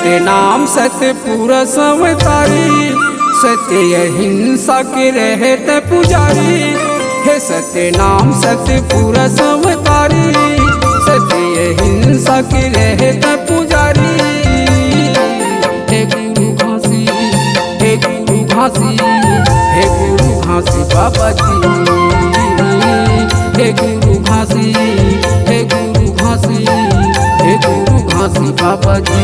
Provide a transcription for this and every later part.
सत्य नाम सत्य पूरा संवतारी, सत्य अहिंसा के रहते पुजारी। हे सत्य नाम सत्य पूरा संवतारी, सत्य अहिंसा के रहते पुजारी। हे गुरु घासी, हे गुरु घासी, हे गुरु घासी बाबा जी। हे गुरु घासी, हे गुरु घासी, हे गुरु घासी बाबा जी।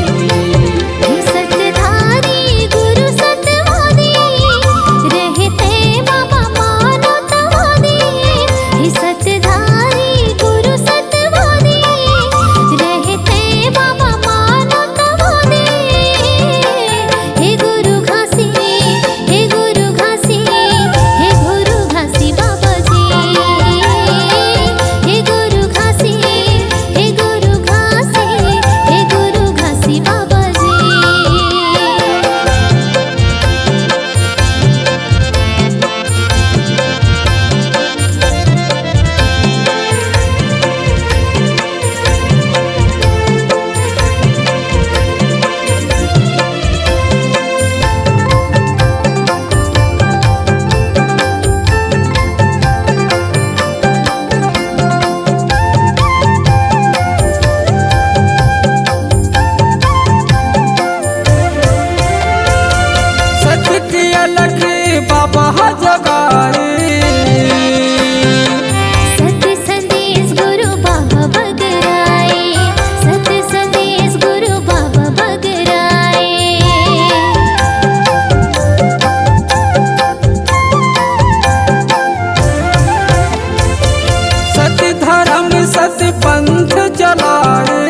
सत्य पंथ चलाए,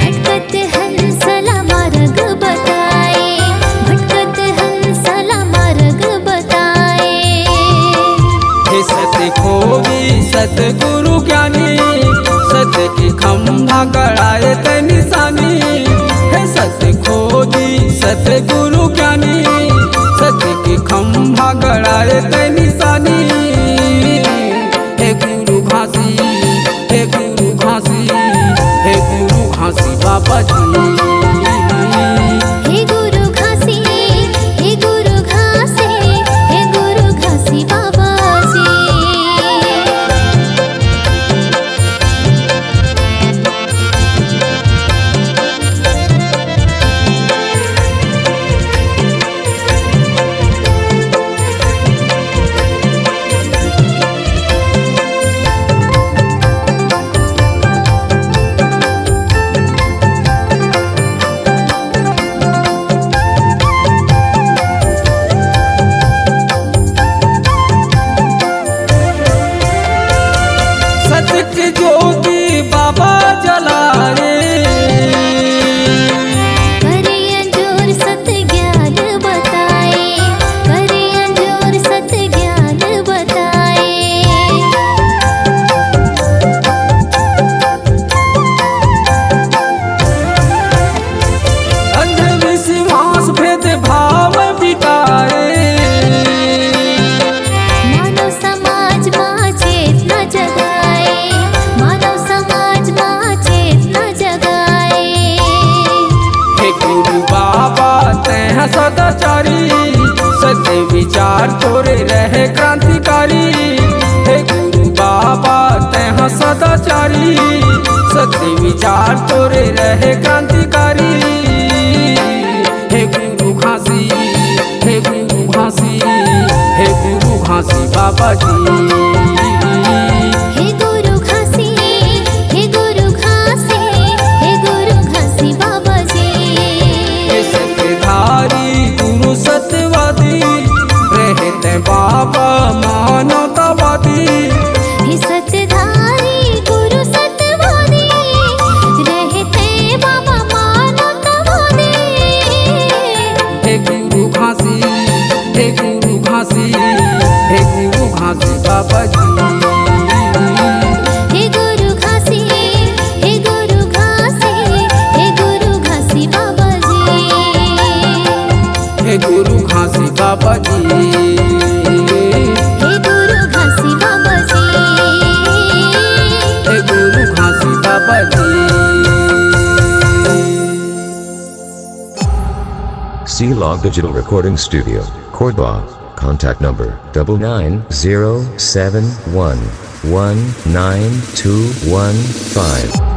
भटकत हंसला मार्ग बताए, भटकत हंसला मार्ग बताए। हे सत्य खोजी सतगुरु ज्ञानी, सत्य की खंभा गड़ाए ते निशानी। हे सत्य खोजी सतगुरु ज्ञानी, सत्य की खंभा गड़ाए ते निशानी। हे गुरु घासी, हे गुरु घासी, हे गुरु घासी बाबा जी। हे गुरु घासी, हे गुरु घासी, हे गुरु घासी बाबा जी। सत्य ज्योति बाबा जलाए, करे अंजोर सत्य ज्ञान बताए, करे अंजोर सत्य ज्ञान बताए। अंधविश्वास भेद भाव बिटाए, मानव समाज मां चेतना जगाए, मानव समाज मां चेतना जगाए। हे गुरु बाबा तैं सदाचारी, सत्य विचार तोरे रहे क्रांतिकारी। हे गुरु बाबा तैं सदाचारी, सत्य विचार तोरे रहे क्रांतिकारी। हे गुरु घासी, हे गुरु घासी, हे गुरु घासी बाबा जी। हे गुरु घासी, हे गुरु घासी, हे गुरु घासी बाबा जी। हे सत्यधारी गुरु सत्यवादी, रहते बाबा मानवतावादी। हे सत्यधारी गुरु सत्यवादी, रहते बाबा मानवतावादी। हे गुरु घासी, हे गुरु घासी, हे गुरु घासी बाबा जी। हे गुरु घासी, हे गुरु घासी, हे गुरु घासी बाबा जी। हे गुरु घासी बाबा जी। हे गुरु घासी बाबा जी। हे गुरु घासी बाबा जी। C-Log Digital Recording Studio, Cordoba. Contact number 99071192115.